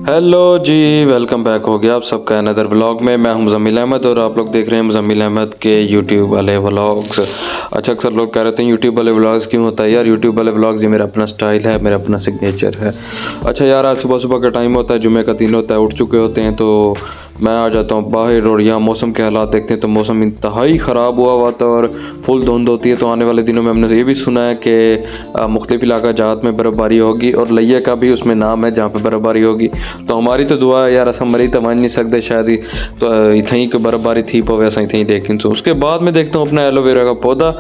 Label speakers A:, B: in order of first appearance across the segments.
A: Hello जी, welcome back हो गया आप सबका अनदर व्लॉग में। मैं हूं मुज़म्मिल अहमद और आप लोग देख रहे हैं मुज़म्मिल अहमद के यूट्यूब वाले व्लॉग्स। अच्छा, अक्सर लोग कह रहे थे यूट्यूब वाले व्लॉग्स क्यों होता है यार। यूट्यूब वाले व्लॉग्स ये मेरा अपना स्टाइल है, मेरा अपना सिग्नेचर है। अच्छा यार, आज सुबह सुबह का टाइम होता है, जुमे का दिन होता है, उठ चुके होते हैं तो मैं आ जाता हूँ बाहर और यहाँ मौसम के हालात देखते हैं तो मौसम इंतहाई ख़राब हुआ था और फुल धुंध होती है। तो आने वाले दिनों में हमने ये भी सुना है कि मुख्तलिफ़ इलाका जात में बर्फ़बारी होगी और लिया का भी उसमें नाम है जहाँ पे बर्फ़बारी होगी। तो हमारी तो दुआ है यार, अस मरी तो मान नहीं सकते शायद ही तो इतनी की बर्फ़बारी थी पवे अस इतनी। लेकिन तो उसके बाद में देखता हूँ अपना एलोवेरा का पौधा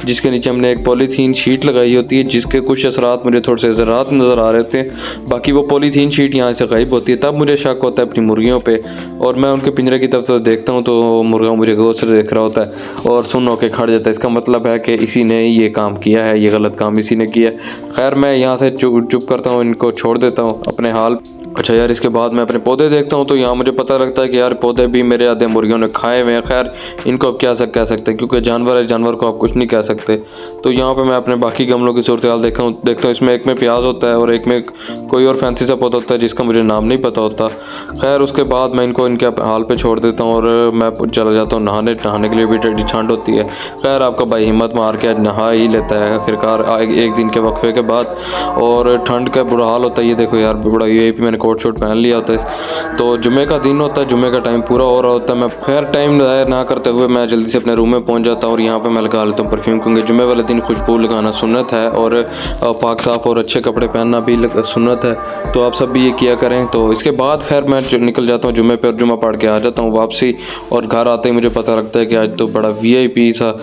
A: जिसके नीचे हमने एक पॉलीथीन शीट लगाई होती है, जिसके कुछ असरात मुझे थोड़े से ज़रात नज़र आ रहे थे। बाकी वो पॉलीथीन शीट यहाँ से गायब होती है, तब मुझे शक होता है अपनी मुर्गियों पे और मैं उनके पिंजरे की तरफ से देखता हूँ तो मुर्गा मुझे गौर से देख रहा होता है और सुन होकर खड़ जाता है। इसका मतलब है कि इसी ने ये काम किया है, ये गलत काम इसी ने किया है। खैर मैं यहाँ से चुप करता हूँ, इनको छोड़ देता हूँ अपने हाल। अच्छा यार, इसके बाद मैं अपने पौधे देखता हूँ तो यहाँ मुझे पता लगता है कि यार पौधे भी मेरे आधे मुर्गियों ने खाए हुए हैं। खैर इनको अब क्या कह सकते हैं, क्योंकि जानवर है, जानवर को आप कुछ नहीं कह सकते। तो यहाँ पे मैं अपने बाकी गमलों की सूरत हाल देखता हूँ इसमें एक में प्याज होता है और एक में कोई और फैंसी सा पौधा होता है जिसका मुझे नाम नहीं पता होता। खैर उसके बाद मैं इनको इनके हाल पे छोड़ देता हूँ और मैं चला जाता हूँ नहाने के लिए भी ठंड होती है। खैर आपका भाई हिम्मत मार के आज नहा ही लेता है आखिरकार एक दिन के वक्फे के बाद। और ठंड का बुरा हाल होता है, ये देखो यार बड़ा ये भी मैंने कोट शूट पहन लिया होता है। तो जुमे का दिन होता है, जुमे का टाइम पूरा हो रहा होता है। मैं खैर टाइम ज़ाया ना करते हुए मैं जल्दी से अपने रूम में पहुंच जाता हूँ और यहाँ पे मैं लगा लेता हूँ परफ्यूम, क्योंकि जुमे वाले दिन खुशबू लगाना सुन्नत है और पाक साफ़ और अच्छे कपड़े पहनना भी सुन्नत है। तो आप सब भी ये किया करें। तो इसके बाद खैर मैं निकल जाता हूँ जुमे पर, जुमा पढ़ के आ जाता हूँ वापसी। और घर आते ही मुझे पता लगता है कि आज तो बड़ा VIP सा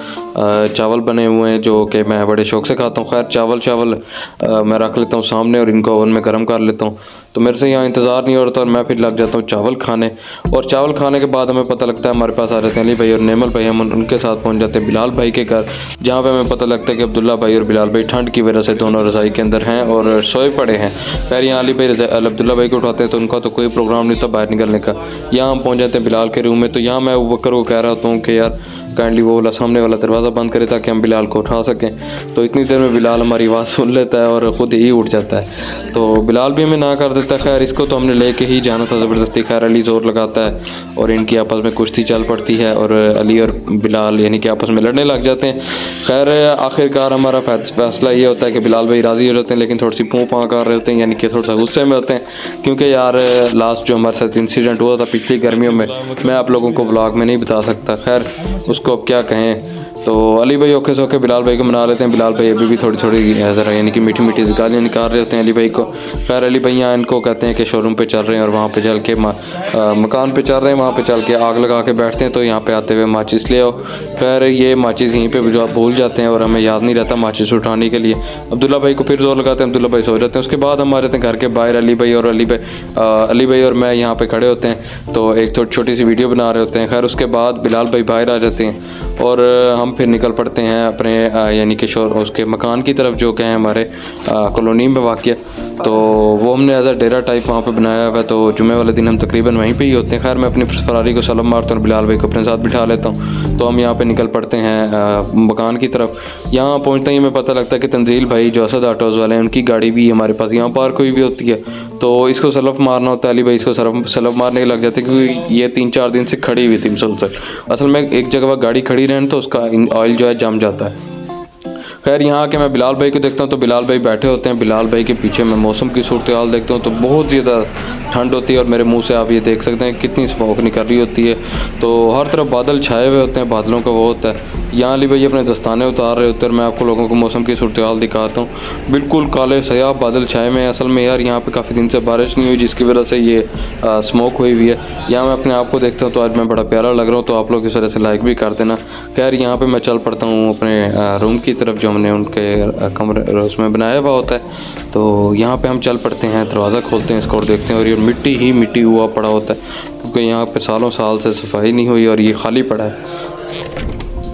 A: चावल बने हुए हैं जो कि मैं बड़े शौक़ से खाता हूँ। खैर चावल मैं रख लेता हूँ सामने और इनको ओवन में गर्म कर लेता हूँ। तो मेरे से यहाँ इंतज़ार नहीं होता और मैं फिर लग जाता हूँ चावल खाने। और चावल खाने के बाद हमें पता लगता है हमारे पास आ जाते हैं अली भाई और नेमल भाई। हम उनके साथ पहुँच जाते हैं बिलाल भाई के घर, जहाँ पे हमें पता लगता है कि अब्दुल्ला भाई और बिलाल भाई ठंड की वजह से दोनों रज़ाई के अंदर हैं और सोए पड़े हैं। खैर यहाँ अली भाई अब्दुल्ला भाई को उठाते हैं तो उनका तो कोई प्रोग्राम नहीं था बाहर निकलने का। यहाँ हम पहुँच जाते हैं बिलाल के रूम में। तो यहाँ मैं बकर को कह रहा हूँ कि यार काइंडली वो वाला सामने वाला दरवाज़ा बंद करे ताकि हम बिलाल को उठा सकें। तो इतनी देर में बिलाल हमारी आवाज़ सुन लेता है और ख़ुद ही उठ जाता है। तो बिलाल भी हमें ना कर देता है। खैर इसको तो हमने लेके ही जाना था ज़बरदस्ती। खैर अली ज़ोर लगाता है और इनकी आपस में कुश्ती चल पड़ती है और अली और बिलाल यानी कि आपस में लड़ने लग जाते हैं। खैर आखिरकार हमारा फैसला ये होता है कि बिलाल भाई राज़ी हो जाते हैं, लेकिन थोड़ी सी पूँ पाँ कर रहे होते हैं, यानी कि थोड़ा सा गुस्से में होते हैं। क्योंकि यार लास्ट जो हमारे साथ इंसिडेंट हुआ था पिछली गर्मियों में, मैं आप लोगों को व्लॉग में नहीं बता सकता। खैर उसको अब क्या कहें। तो अली भाई औखे सौखे बिलाल भाई को मना लेते हैं। बिलाल भाई अभी भी थोड़ी थोड़ी ज़रा यानी कि मीठी मीठी गालियाँ निकाल रहे होते हैं अली भाई को। खैर अली भाई यहाँ इनको कहते हैं कि शोरूम पे चल रहे हैं और वहाँ पे चल के मकान पे चल रहे हैं, वहाँ पे चल के आग लगा के बैठते हैं। तो यहाँ पे आते हुए माचिस ले आओ। खैर ये माचिस यहीं पे जो आप भूल जाते हैं और हमें याद नहीं रहता माचिस उठाने के लिए। अब्दुल्ला भाई को फिर जोर लगाते हैं, अब्दुल्ला भाई सो जाते हैं। उसके बाद हम आ जाते हैं घर के बाहर। अली भाई और मैं यहाँ पे खड़े होते हैं तो एक थोड़ी छोटी सी वीडियो बना रहे होते हैं। खैर उसके बाद बिलाल भाई बाहर आ जाते हैं और हम फिर निकल पड़ते हैं अपने यानी कि उसके मकान की तरफ जो कि है हमारे कॉलोनी में वाक़या। तो वो हमने एज अ डेरा टाइप वहाँ पे बनाया हुआ है। तो जुमे वाले दिन हम तकरीबन वहीं पे ही होते हैं। खैर मैं अपनी फरारी को सलाम मारता हूँ और बिलाल भाई को अपने साथ बिठा लेता हूँ। तो हम यहाँ पे निकल पड़ते हैं मकान की तरफ। यहाँ पहुँचते ही हमें पता लगता है कि तंजील भाई जो असद ऑटोज़ वाले हैं उनकी गाड़ी भी हमारे पास यहाँ पार्क हुई भी होती है। तो इसको सलफ मारना होता है। अली भाई इसको सलफ मारने के लग जाते हैं क्योंकि ये 3-4 दिन से खड़ी हुई थी मुसलसल। असल में एक जगह गाड़ी खड़ी रहने तो उसका ऑयल जो है जम जाता है। खैर यहाँ आके मैं बिलाल भाई को देखता हूँ तो बिलाल भाई बैठे होते हैं। बिलाल भाई के पीछे मैं मौसम की सूरत हाल देखता हूँ तो बहुत ज़्यादा ठंड होती है और मेरे मुंह से आप ये देख सकते हैं कितनी स्मोक निकल रही होती है। तो हर तरफ बादल छाए हुए होते हैं, बादलों का वो होता है। यहाँ अली भाई अपने दस्ताने उतार रहे होते हैं और मैं आपको लोगों को मौसम की सूरत हाल दिखाता हूँ। बिल्कुल काले सयाह बादल छाए में। असल में यार यहाँ पे काफ़ी दिन से बारिश नहीं हुई जिसकी वजह से ये स्मोक हुई हुई है। यहाँ मैं अपने आप को देखता हूँ तो आज मैं बड़ा प्यारा लग रहा हूँ, तो आप लोग इस वजह से लाइक भी कर देना। खैर यहाँ पे मैं चल पड़ता हूँ अपने रूम की तरफ जो हमने उनके कमरे उसमें बनाया हुआ होता है। तो यहाँ पे हम चल पड़ते हैं, दरवाज़ा खोलते हैं इसको और देखते हैं और ये मिट्टी ही मिट्टी हुआ पड़ा होता है क्योंकि यहाँ पे सालों साल से सफाई नहीं हुई और ये खाली पड़ा है।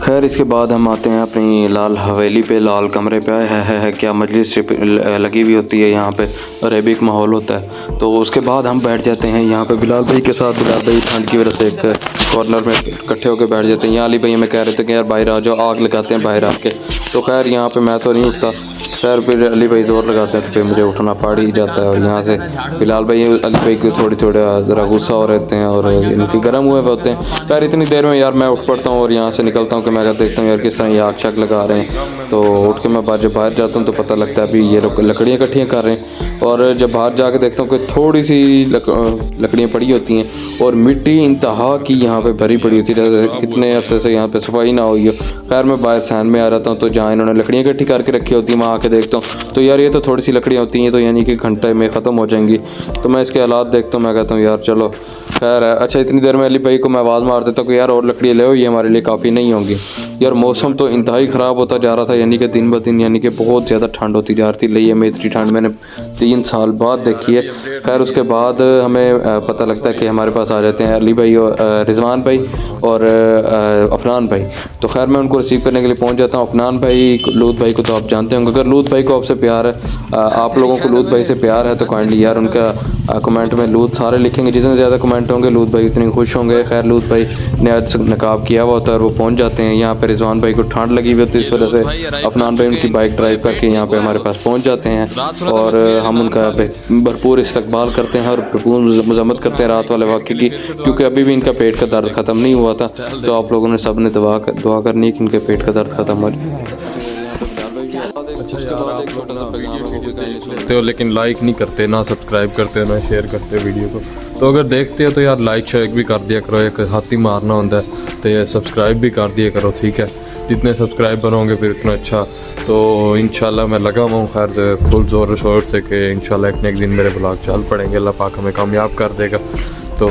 A: खैर इसके बाद हम आते हैं अपनी लाल हवेली पे, लाल कमरे पे। है क्या मजलिस लगी हुई होती है यहाँ पे, अरेबिक माहौल होता है। तो उसके बाद हम बैठ जाते हैं यहाँ पे बिलाल भाई के साथ। बिलाल भाई ठंड की वजह से एक कॉर्नर में इकट्ठे होकर बैठ जाते हैं। यहाँ अली भाई हमें कह रहे थे कि यार बाहर आ जाओ, आग लगाते हैं बाहर आके। तो खैर यहाँ पे मैं तो नहीं उठता खैर फिर अली भाई जोर लगाते हैं तो फिर मुझे उठना पड़ ही जाता है। और यहाँ से फिलहाल भाई अली भाई को थोड़ी ज़रा गुस्सा हो रहते हैं और इनके गर्म हुए होते हैं। खैर इतनी देर में यार मैं उठ पड़ता हूँ और यहाँ से निकलता हूँ कि मैं देखता हूँ यार किस तरह ये आग शाग लगा रहे हैं। तो उठ के मैं जब बाहर जाता हूँ तो पता लगता है अभी ये लोग लकड़ियाँ इकट्ठियाँ कर रहे हैं। और जब बाहर जाके देखता हूँ कि थोड़ी सी लकड़ियाँ पड़ी होती हैं और मिट्टी इंतहा की यहाँ पे भरी पड़ी होती है, कितने अरसे से यहाँ पे सफाई ना हुई हो। खैर मैं बाहर सहन में आ रहता हूँ तो जहाँ इन्होंने लकड़ियाँ इकट्ठी करके रखी होती हैं वहाँ आके देखता हूँ तो यार ये तो थोड़ी सी लकड़ियाँ होती हैं तो यानी कि घंटे में ख़त्म हो जाएंगी। तो मैं इसके हालात देखता हूँ, मैं कहता हूँ यार चलो खैर है। अच्छा इतनी देर में अली भाई को मैं आवाज़ मार देता हूँ कि यार और लकड़ियाँ ले आओ, ये हमारे लिए काफ़ी नहीं होंगी। यार मौसम तो इंतहाई ख़राब होता जा रहा था, यानी कि दिन ब दिन यानी कि बहुत ज़्यादा ठंड होती जा रही थी। लई में इतनी ठंड मैंने 3 साल बाद देखी है। खैर उसके बाद हमें पता लगता है कि हमारे पास आ जाते हैं अली भाई और रिजवान भाई और अफनान भाई। तो खैर मैं उनको रिसीव करने के लिए पहुंच जाता हूं। अफनान भाई लूत भाई को तो आप जानते होंगे, अगर लूत भाई को आपसे प्यार है, आप लोगों को लूत भाई से प्यार है तो काइंडली यार उनका कमेंट में लूत सारे लिखेंगे, जितने ज़्यादा कमेंट होंगे लूत भाई उतने खुश होंगे। खैर लूत भाई ने आज नकाब किया हुआ होता है और वो पहुँच जाते हैं। यहाँ पर रिजवान भाई को ठंड लगी हुई होती है, इस वजह से अफनान भाई उनकी बाइक ड्राइव करके यहाँ पे हमारे पास पहुँच जाते हैं और हम उनका भरपूर इस्तकबाल करते हैं और भरपूर मजम्मत करते हैं रात वाले वाक़े की, क्योंकि अभी भी इनका पेट का दर्द ख़त्म नहीं हुआ था। तो आप लोगों ने सब ने दुआ करनी है कि इनके पेट का दर्द ख़त्म हो जाए।
B: अच्छा यार आप लोग ना वीडियो देखते हो लेकिन लाइक नहीं करते, ना सब्सक्राइब करते, ना शेयर करते वीडियो को। तो अगर देखते हो तो यार लाइक शेयर भी कर दिया करो, एक हाथ ही मारना होता है। तो सब्सक्राइब भी कर दिया करो, ठीक है। जितने सब्सक्राइब बनोगे फिर उतना अच्छा। तो इंशाल्लाह मैं लगा हुआ हूँ खैर फुल ज़ोर शोर से कि इंशाल्लाह एक न एक दिन मेरे ब्लॉग चल पड़ेंगे, अल्लाह पाक हमें कामयाब कर देगा। तो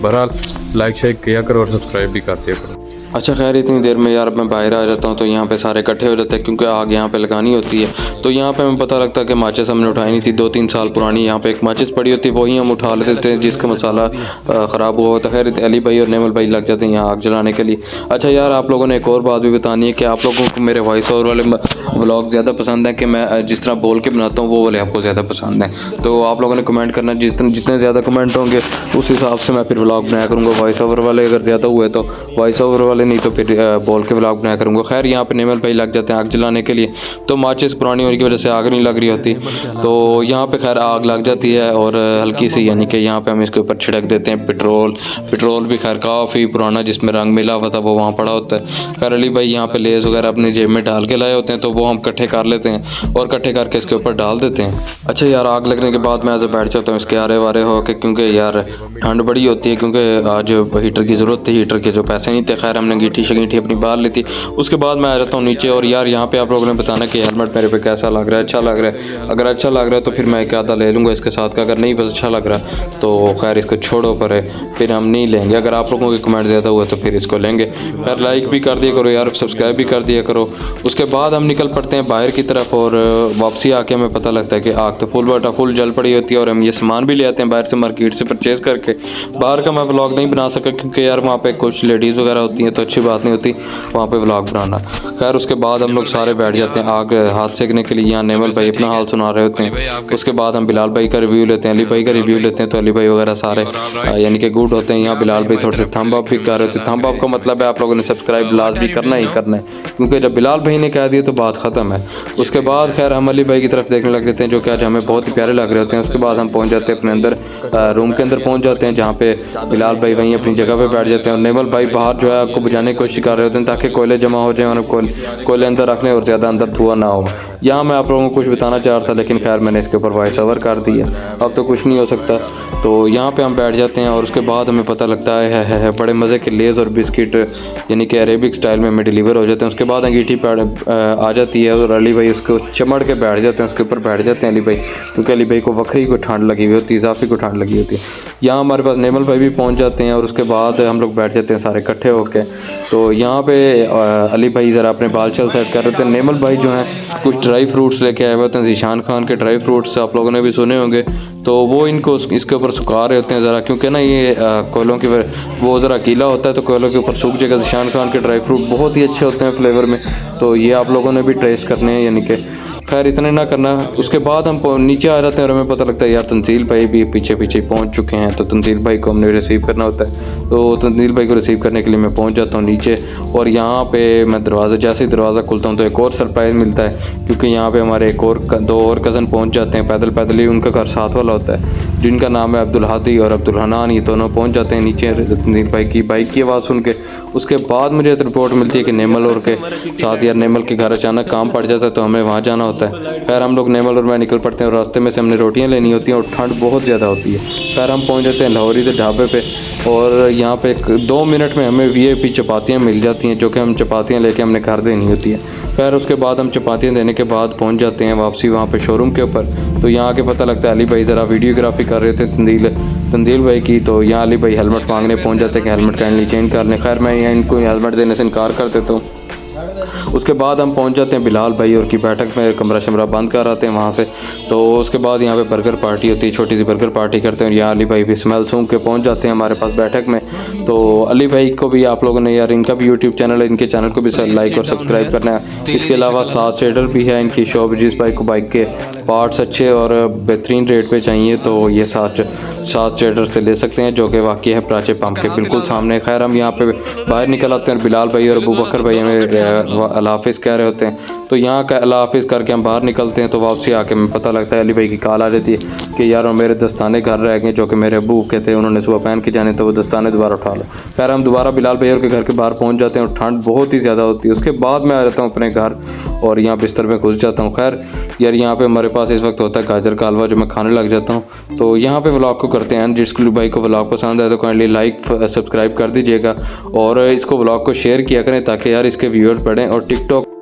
B: बहरहाल लाइक शेयर किया करो और सब्सक्राइब भी कर दिया करो।
A: अच्छा खैर इतनी देर में यार मैं बाहर आ जाता हूँ तो यहाँ पे सारे इकट्ठे हो जाते हैं, क्योंकि आग यहाँ पे लगानी होती है। तो यहाँ पे हमें पता लगता है कि माचिस हमने उठाई नहीं थी, 2-3 साल पुरानी यहाँ पे एक माचिस पड़ी होती है, वही हम उठा लेते हैं जिसका मसाला ख़राब हुआ होता है। खैर अली भाई और नेमल भाई लग जाते हैं यहाँ आग जलाने के लिए। अच्छा यार आप लोगों ने एक और बात भी बतानी है कि आप लोगों को मेरे वॉइस ओवर वाले व्लॉग ज़्यादा पसंद है कि मैं जिस तरह बोल के बनाता हूँ वो वाले आपको ज़्यादा पसंद है। तो आप लोगों ने कमेंट करना, जितने ज़्यादा कमेंट होंगे उस हिसाब से मैं फिर व्लॉग बनाया करूँगा। वॉइस ओवर वाले अगर ज़्यादा हुए तो वॉइस ओवर वाले, नहीं तो फिर बोल के व्लॉग बनाया करूँगा। खैर यहाँ पे नेमल भाई लग जाते हैं आग जलाने के लिए। तो माचिस पुरानी होने की वजह से आग नहीं लग रही होती, तो यहाँ पे खैर आग लग जाती है और हल्की सी यानी कि यहाँ पे हम इसके ऊपर छिड़क देते हैं पेट्रोल भी खैर काफ़ी पुराना जिसमें रंग मिला हुआ था वो वहाँ पड़ा होता है। खैर अली भाई यहाँ पे लेस वगैरह अपनी जेब में डाल के लाए होते हैं, तो वो हम इकट्ठे कर लेते हैं और इकट्ठे करके इसके ऊपर डाल देते हैं। अच्छा यार आग लगने के बाद मैं ऐसे बैठ जाता हूँ इसके आरे वारे हो के, क्योंकि यार ठंड बड़ी होती है, क्योंकि आज हीटर की ज़रूरत थी, हीटर के जो पैसे नहीं थे। खैर हमने गीठी शगीठी अपनी बाहर ली थी। उसके बाद मैं आ जाता हूँ नीचे और यार यहाँ पे आप लोगों ने बताना कि हेलमेट मेरे पे कैसा लग रहा है, अच्छा लग रहा है। अगर अच्छा लग रहा है तो फिर मैं एक आधा ले लूँगा इसके साथ का, अगर नहीं बस अच्छा लग रहा है तो खैर इसको छोड़ो पर फिर हम नहीं लेंगे। अगर आप लोगों के कमेंट ज़्यादा हुए तो फिर इसको लेंगे। खैर लाइक भी कर दिया करो यार, सब्सक्राइब भी कर दिया करो। उसके बाद हम निकल पड़ते हैं बाहर की तरफ और वापसी आके हमें पता लगता है कि आग तो फुल जल पड़ी होती है और हम ये सामान भी ले आते हैं बाहर से मार्केट से परचेज़ करके। बाहर का मैं व्लॉग नहीं बना सका क्योंकि यार वहाँ पे कुछ लेडीज़ वगैरह होती हैं तो अच्छी बात नहीं होती वहाँ पे व्लॉग बनाना। खैर उसके बाद हम लोग सारे बैठ जाते हैं आग हाथ सेकने के लिए। यहाँ नेमल भाई अपना हाल सुना रहे होते हैं। उसके बाद हम बिलाल भाई का रिव्यू लेते हैं, अली भाई का रिव्यू लेते हैं। तो अली भाई वगैरह सारे यानी कि गुड होते हैं। यहाँ बिलाल भाई थोड़े से थंब अप भी कर रहे थे। थंब अप का मतलब है आप लोगों ने सब्सक्राइब लाजमी करना ही करना है, क्योंकि जब बिलाल भाई ने कह दिया तो बात ख़त्म है। उसके बाद खैर हम अली भाई की तरफ देखने लग जाते हैं जो कि आज हमें बहुत ही प्यारे लग रहे होते हैं। उसके बाद हम पहुँच जाते हैं अपने अंदर रूम के अंदर पहुँच जाते हैं, जहाँ पे बिलाल भाई वहीं अपनी जगह पे बैठ जाते हैं और नेमल भाई बाहर जो है आपको बुझाने की कोशिश कर रहे होते हैं ताकि कोयले जमा हो जाए और कोयले अंदर रख लें और ज़्यादा अंदर धुआं ना हो। यहाँ मैं आप लोगों को कुछ बताना चाह रहा था लेकिन खैर मैंने इसके ऊपर वॉइस ओवर कर दिया, अब तो कुछ नहीं हो सकता। तो यहाँ पे हम बैठ जाते हैं और उसके बाद हमें पता लगता है बड़े मज़े के लेज़ और बिस्किट यानी कि अरेबिक स्टाइल में हमें डिलीवर हो जाते हैं। उसके बाद अंगीठी आ जाती है और अली भाई उसको चमड़ के बैठ जाते हैं, उसके ऊपर बैठ जाते हैं अली भाई, क्योंकि अली भाई को वक्री को ठंड लगी हुई होती है, इजाफी को ठंड लगी होती है। यहाँ हमारे पास नेमल भाई भी पहुँच जाते हैं और उसके बाद हम लोग बैठ जाते हैं सारे इकट्ठे होकर। तो यहाँ पे अली भाई ज़रा अपने बाल चल सेट कर रहे थे। नेमल भाई जो हैं कुछ ड्राई फ्रूट्स लेके आए हुए होते हैं, ज़ीशान खान के ड्राई फ्रूट्स आप लोगों ने भी सुने होंगे। तो वो इनको इसके ऊपर सुखा रहे होते हैं ज़रा, क्योंकि ना ये कोयलों की वो ज़रा गीला होता है तो कोयलों के ऊपर सूख जाएगा। ज़ीशान खान के ड्राई फ्रूट बहुत ही अच्छे होते हैं फ्लेवर में, तो ये आप लोगों ने भी टेस्ट करने हैं यानी कि। खैर इतना ना करना। उसके बाद हम नीचे आ जाते हैं और हमें पता लगता है यार तंजील भाई भी पीछे पीछे पहुंच चुके हैं। तो तंजील भाई को हमने रिसीव करना होता है। तो तंजील भाई को रिसीव करने के लिए मैं पहुंच जाता हूं नीचे, और यहाँ पे मैं जैसे ही दरवाज़ा खुलता हूं तो एक और सरप्राइज़ मिलता है, क्योंकि यहाँ पे हमारे दो और कज़न पहुँच जाते हैं पैदल पैदल ही। उनका घर साथ वाला होता है, जिनका नाम है अब्दुल हादी और अब्दुल हनान। ये दोनों पहुँच जाते हैं नीचे तंजील भाई की बाइक की आवाज़ सुन के। उसके बाद मुझे रिपोर्ट मिलती है कि नेमल और के साथ यार नेमल के घर अचानक काम पड़ जाता है, तो हमें वहाँ जाना होता है। खैर हम लोग नेमल और मैं निकल पड़ते हैं, और रास्ते में से हमने रोटियां लेनी होती हैं और ठंड बहुत ज़्यादा होती है। खैर हम पहुँच जाते हैं लाहौरी के ढाबे पे, और यहाँ पे 2 मिनट में हमें VIP चपातियाँ मिल जाती हैं, जो कि हम चपातियाँ लेके हमने घर देनी होती है। खैर उसके बाद हम चपातियाँ देने के बाद पहुँच जाते हैं वापसी वहाँ पे शोरूम के ऊपर। तो यहाँ आके पता लगता है अली भाई ज़रा वीडियोग्राफी कर रहे थे तंजील भाई की। तो यहाँ अली भाई हेलमेट मांगने पहुँच जाते हैं कि हेलमेट काइंडली चेंज कर लें। खैर मैं यहाँ इनको हेलमेट देने से इनकार कर देता हूँ। उसके बाद हम पहुंच जाते हैं बिलाल भाई और की बैठक में, कमरा शमरा बंद कर आते हैं वहाँ से। तो उसके बाद यहाँ पे बर्गर पार्टी होती है, छोटी सी बर्गर पार्टी करते हैं। और यहाँ अली भाई भी स्मेल सूंघ के पहुँच जाते हैं हमारे पास बैठक में। तो अली भाई को भी आप लोगों ने यार, इनका भी यूट्यूब चैनल है, इनके चैनल को भी लाइक और सब्सक्राइब करना है। इसके अलावा साज ट्रेडर भी है इनकी शॉप, जिस भाई को बाइक के पार्ट्स अच्छे और बेहतरीन रेट पे चाहिए तो ये साज ट्रेडर से ले सकते हैं, जो कि वाकई है प्राचे पंप के बिल्कुल सामने। खैर हम यहाँ पे बाहर निकल आते हैं, बिलाल भाई और अबू बकर भाई हमें अल्लाह हाफिज़ कह रहे होते हैं। तो यहाँ का अल्लाह हाफिज़ करके हम बाहर निकलते हैं। तो वापसी आके हमें पता लगता है अली भाई की कॉल आ जाती है कि यार मेरे दस्ताने घर रह गए, जो कि मेरे अबू के थे, उन्होंने सुबह पहन के जाने, तो वो दस्ताने दोबारा उठा लो। खैर हम दोबारा बिलाल भैया के घर के बाहर पहुँच जाते हैं और ठंड बहुत ही ज़्यादा होती है। उसके बाद मैं आ जाता हूँ अपने घर और यहाँ बिस्तर में घुस जाता हूँ। खैर यार यहाँ पे हमारे पास इस वक्त होता है गाजर का हलवा, जो मैं खाने लग जाता हूँ। तो यहाँ पे व्लॉग को करते हैं। जिसको भाई को व्लॉग पसंद आए तो काइंडली लाइक सब्सक्राइब कर दीजिएगा, और इसको व्लॉग को शेयर किया करें ताकि यार इसके व्यूअर्स बढ़ें। और टिकटॉक